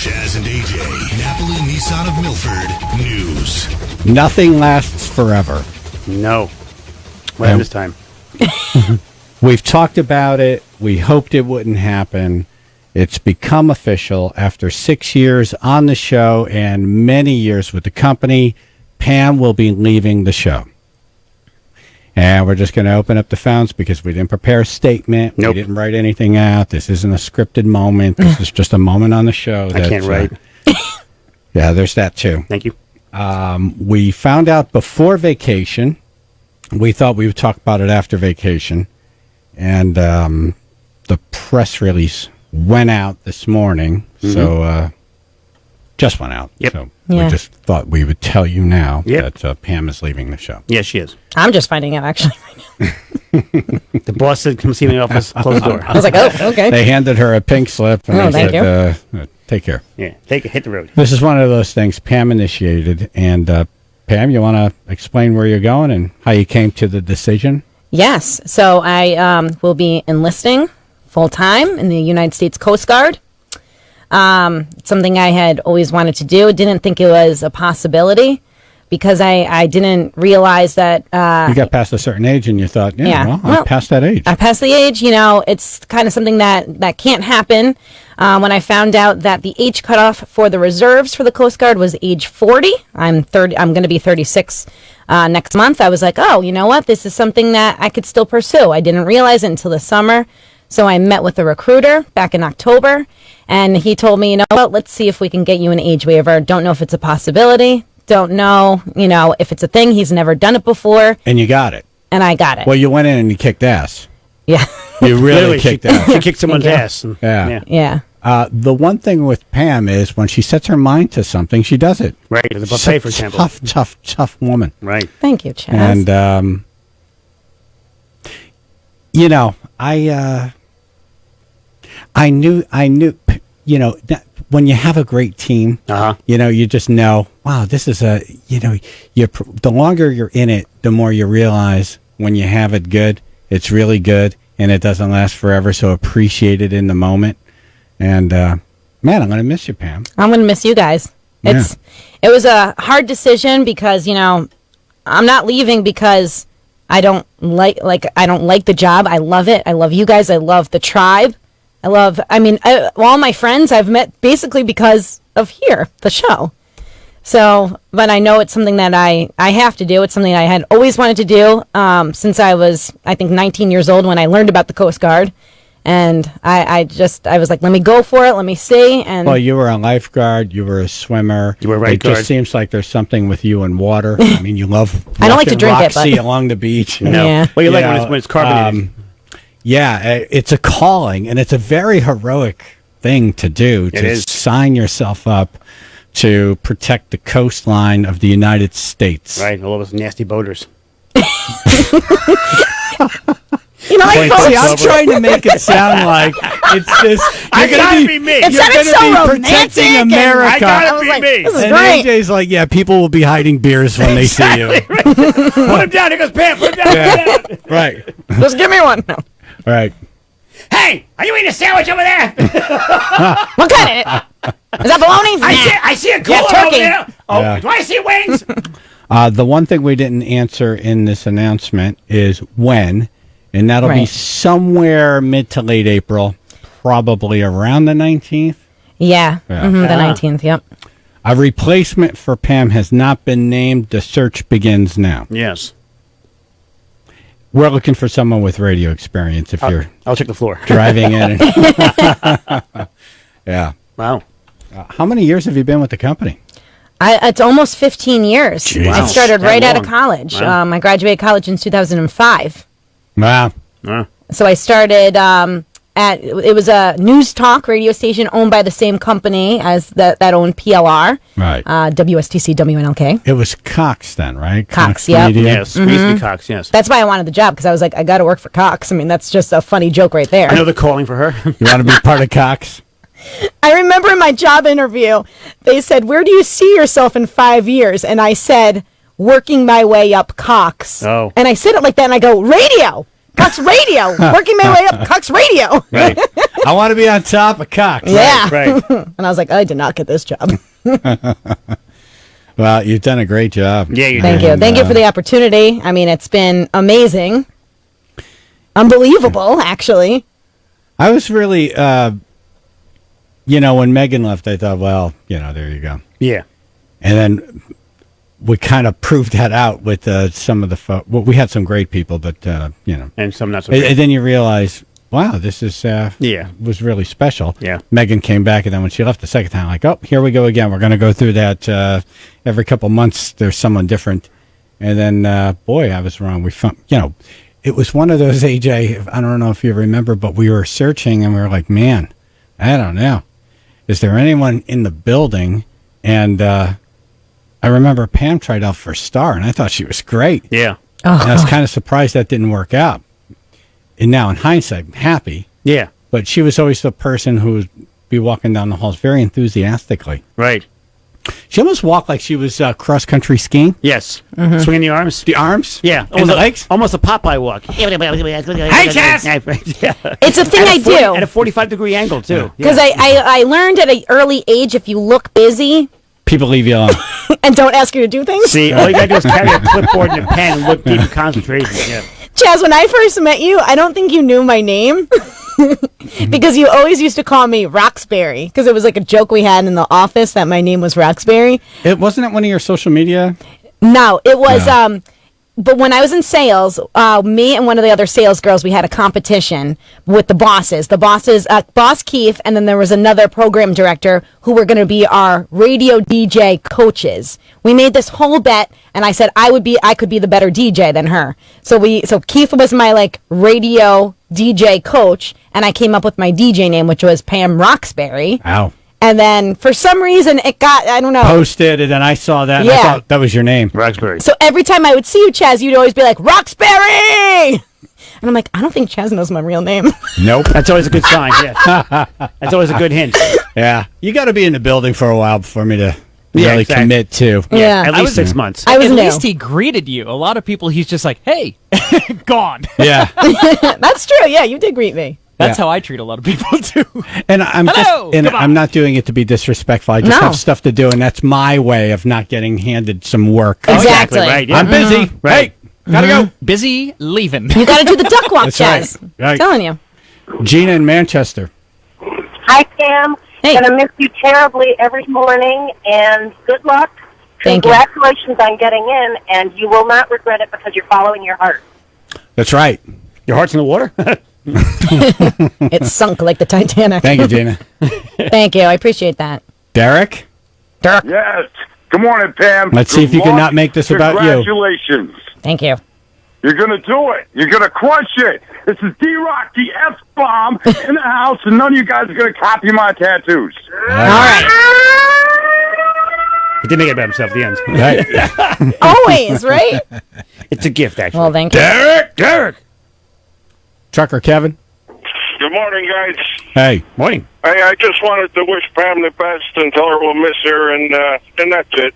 Chaz and AJ, Napoli Nissan of Milford News. Nothing lasts forever. No. What happened this time? We've talked about it. We hoped it wouldn't happen. It's become official after 6 years on the show and many years with the company. Pam will be leaving the show. And we're just going to open up the phones because we didn't prepare a statement. Nope. We didn't write anything out. This isn't a scripted moment. This is just a moment on the show. I can't write. Yeah, there's that too. Thank you. We found out before vacation. We thought we would talk about it after vacation. And the press release went out this morning. Mm-hmm. So just went out. Yep. So we just thought we would tell you now that Pam is leaving the show. Yes, she is. I'm just finding out actually right now. The boss said, come see me in the office, close the door. I was like, oh, okay. They handed her a pink slip and they said, take care. Yeah, hit the road. This is one of those things Pam initiated. And Pam, you want to explain where you're going and how you came to the decision? Yes. So I will be enlisting full-time in the United States Coast Guard. Something I had always wanted to do. Didn't think it was a possibility because I didn't realize that... you got past a certain age and you thought, I'm past that age. I passed the age. You know, it's kind of something that can't happen. When I found out that the age cutoff for the reserves for the Coast Guard was age 40, I'm going to be 36 next month. I was like, oh, you know what? This is something that I could still pursue. I didn't realize it until the summer. So I met with a recruiter back in October, and he told me, you know what, let's see if we can get you an age waiver. Don't know if it's a possibility. Don't know, if it's a thing. He's never done it before. And you got it. And I got it. Well, you went in and you kicked ass. Yeah. You really kicked ass. She kicked someone's ass. Yeah. The one thing with Pam is when she sets her mind to something, she does it. Right, the buffet, for example. Tough woman. Right. Thank you, Chaz. And, I knew, that when you have a great team, you just know, wow, this is the longer you're in it, the more you realize when you have it good, it's really good and it doesn't last forever. So appreciate it in the moment. And, man, I'm going to miss you, Pam. I'm going to miss you guys. It was a hard decision because, I'm not leaving because I don't like the job. I love it. I love you guys. I love the tribe. All my friends I've met basically because of here, the show. So, but I know it's something that I have to do. It's something I had always wanted to do since I was, I think, 19 years old when I learned about the Coast Guard. And I was like, let me go for it. Let me see. And well, you were a lifeguard. You were a swimmer. You were right guard. It just seems like there's something with you and water. I mean, you love I don't like to drink Roxy it, but along the beach. No. Yeah. Well, you like when it's carbonated. It's a calling, and it's a very heroic thing to do, to sign yourself up to protect the coastline of the United States. Right, all of us nasty boaters. I'm trying to make it sound like it's just you're going to be me. It sounded so protecting America. I gotta be me. This is and great. AJ's like, yeah, people will be hiding beers when they see you. Right. Put him down. Here goes Pam. Put him down. Right. Just give me one. No. All right. Hey, are you eating a sandwich over there? What kind of? Is that bologna? I see a cooler over there. Oh, do I see wings? The one thing we didn't answer in this announcement is when, and that'll be somewhere mid to late April, probably around the 19th. Yeah. The 19th, yep. A replacement for Pam has not been named. The search begins now. Yes. We're looking for someone with radio experience if you're I'll check the floor. Driving in. Yeah. Wow. How many years have you been with the company? It's almost 15 years. Jeez. I started right out of college. Wow. I graduated college in 2005. Wow. So I started it was a news talk radio station owned by the same company as that owned PLR. Right. WSTC, WNLK. It was Cox then, right? Cox, yeah. Yes. We used to be Cox, yes. That's why I wanted the job, because I was like, I got to work for Cox. I mean, that's just a funny joke right there. I know they're calling for her. You want to be part of Cox? I remember in my job interview, they said, where do you see yourself in 5 years? And I said, working my way up Cox. Oh. And I said it like that, and I go, radio. Cox Radio, working my way up Cox Radio. Right. I want to be on top of Cox. Yeah. Right. And I was like, I did not get this job. Well, you've done a great job. Yeah, you Thank did. you. Thank you for the opportunity. I mean, it's been amazing. Unbelievable, actually. I was really, when Megan left, I thought, well, there you go. Yeah. And then we kind of proved that out with some of the well, we had some great people, but, And some not so And great. then you realize, wow, this is was really special. Yeah. Megan came back, and then when she left the second time, like, oh, here we go again. We're going to go through that every couple months. There's someone different, and then boy, I was wrong. We found, it was one of those, AJ. I don't know if you remember, but we were searching, and we were like, man, I don't know, is there anyone in the building? And I remember Pam tried out for Star, and I thought she was great. Yeah. And I was kind of surprised that didn't work out. And now, in hindsight, I'm happy. Yeah. But she was always the person who would be walking down the halls very enthusiastically. Right. She almost walked like she was cross-country skiing. Yes. Swinging the arms. The arms? Yeah. And the legs? Almost a Popeye walk. Hey, Chaz! Yeah. It's a thing I do. At a 45-degree angle, too. Because I learned at an early age, if you look busy People leave you alone. and don't ask you to do things. See, all you got to do is carry a clipboard and a pen and look deep in concentration. Yeah. Chaz, when I first met you, I don't think you knew my name. Because you always used to call me Roxbury. Because it was like a joke we had in the office that my name was Roxbury. It wasn't it one of your social media? No, it was. No. But when I was in sales, me and one of the other sales girls, we had a competition with the bosses. The bosses, Boss Keith, and then there was another program director who were going to be our radio DJ coaches. We made this whole bet, and I said I could be the better DJ than her. So Keith was my radio DJ coach, and I came up with my DJ name, which was Pam Roxbury. Ow. And then for some reason it got, I don't know. Posted, and then I saw that, and I thought that was your name. Roxbury. So every time I would see you, Chaz, you'd always be like, Roxbury! And I'm like, I don't think Chaz knows my real name. Nope. That's always a good sign, yeah. That's always a good hint. Yeah. You got to be in the building for a while before me to really exactly. commit to. Yeah. At least 6 months. I was At new. least he greeted you. A lot of people, he's just like, hey, gone. Yeah. That's true. Yeah, you did greet me. That's Yeah. how I treat a lot of people, too. And I'm Hello! and Come on. I'm not doing it to be disrespectful. I just No. have stuff to do, and that's my way of not getting handed some work. Exactly. Right. Yeah. I'm busy. Right. Hey, gotta go. Busy leaving. You got to do the duck walk, That's Chaz. right. Right. Telling you. Gina in Manchester. Hi, Pam. Hey. Gonna miss you terribly every morning, and good luck. Thank you. Congratulations on getting in, and you will not regret it because you're following your heart. That's right. Your heart's in the water? It's sunk like the Titanic. Thank you, Gina. Thank you. I appreciate that. Derek? Yes. Good morning, Pam. Let's see if you can not make this about you. Congratulations. Thank you. You're going to do it. You're going to crush it. This is D-Rock, the F-bomb in the house, and none of you guys are going to copy my tattoos. All right. He did make it by himself at the end. Right. Always, right? It's a gift, actually. Well, thank you. Derek! Trucker Kevin? Good morning, guys. Hey. Morning. Hey, I just wanted to wish Pam the best and tell her we'll miss her, and that's it.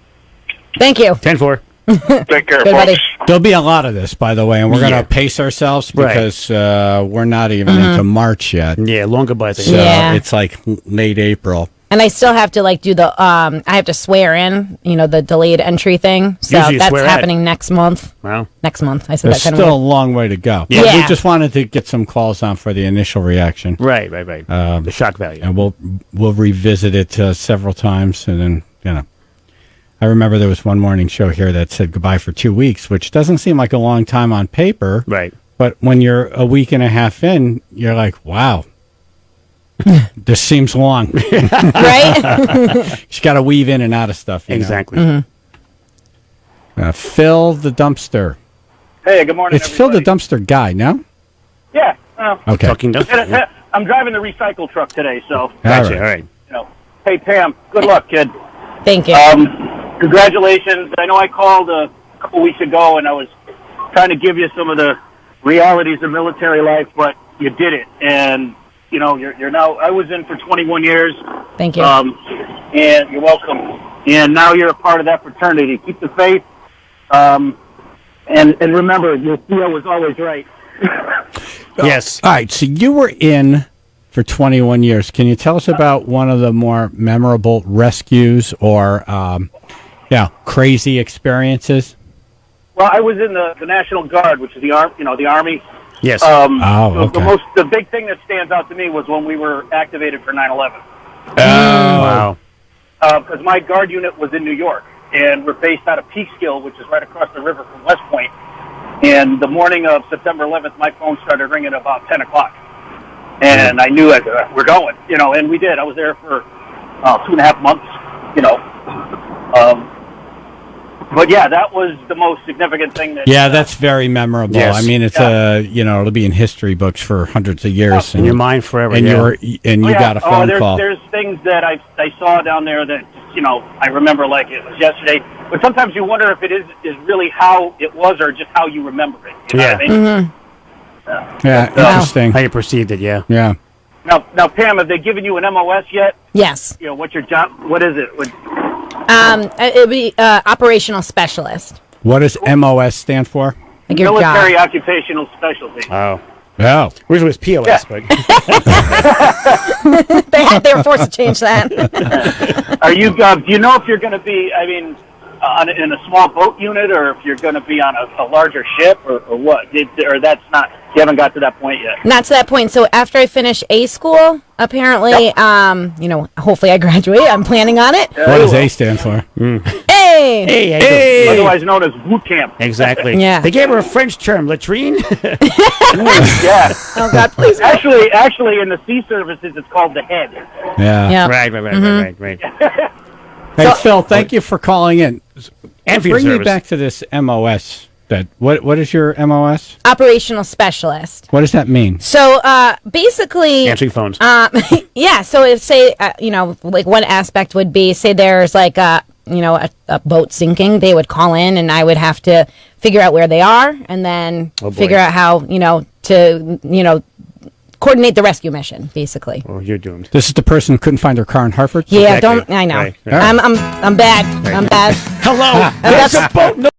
Thank you. 10-4. Take care, Good, buddy. folks. There'll be a lot of this, by the way, and we're going Yeah. to pace ourselves Right. because we're not even into March yet. Yeah, long goodbyes. So Yeah. it's like late April. And I still have to do the I have to swear in, the delayed entry thing. So Usually you that's swear at. happening next month. Wow. Next month. I said There's that kind still a of long way to go. Yeah. We Yeah. just wanted to get some calls on for the initial reaction. Right. The shock value. And we'll revisit it several times, and then I remember there was one morning show here that said goodbye for 2 weeks, which doesn't seem like a long time on paper. Right. But when you're a week and a half in, you're like, wow, this seems long. right? You got to weave in and out of stuff. you know? Exactly. Phil the dumpster. Hey, good morning, It's Phil the everybody. dumpster guy, no? Yeah, Okay. Talking dumpster. Yeah. I'm driving the recycle truck today, so, Gotcha. All right. Hey, Pam, good luck, kid. Thank you. Congratulations. I know I called a couple weeks ago, and I was trying to give you some of the realities of military life, but you did it. And, you're now, I was in for 21 years. Thank you. And you're welcome. And now you're a part of that fraternity. Keep the faith. And remember, your CEO was always right. Yes. All right, so you were in for 21 years. Can you tell us about one of the more memorable rescues or, crazy experiences? Well, I was in the National Guard, which is the Army. Yes. Okay. The big thing that stands out to me was when we were activated for 9/11. Oh. Wow. Because my guard unit was in New York, and we're based out of Peekskill, which is right across the river from West Point. And the morning of September 11th, my phone started ringing at about 10 o'clock. And I knew we're going, and we did. I was there for 2.5 months, But yeah, that was the most significant thing. That's very memorable. Yes. I mean, it's it'll be in history books for hundreds of years. In your mind forever. And you got a phone call. There's things that I saw down there that I remember like it was yesterday. But sometimes you wonder if it is really how it was or just how you remember it. You know what I mean? Yeah, interesting. How you perceived it, yeah. Yeah. Now, Pam, have they given you an MOS yet? Yes. What's your job? What is it? It would be operational specialist. What does MOS stand for? Like your Military job. Occupational Specialty. Oh. Oh. Which was POS, but... They were forced to change that. Are you? Do you know if you're going to be? I mean, in a small boat unit, or if you're going to be on a larger ship, or what? Or that's not. You haven't got to that point yet. Not to that point. So after I finish A school, apparently, hopefully I graduate. I'm planning on it. What does A stand for? Hey! Hey! Otherwise known as boot camp. Exactly. Yeah. They gave her a French term, latrine. Yeah. Oh God, please. Actually, in the sea services, it's called the head. Yeah. Right. Hey, Phil, thank you for calling in. And for your Bring me service. back to this MOS. What is your MOS? Operational specialist. What does that mean? So basically, Answering phones. yeah. So if say like one aspect would be say there's like a boat sinking, they would call in and I would have to figure out where they are and then figure out how to coordinate the rescue mission. Basically. Oh, you're doomed. This is the person who couldn't find her car in Hartford? Yeah. Exactly. I know. Right. I'm bad. I'm bad. Hello. That's a boat.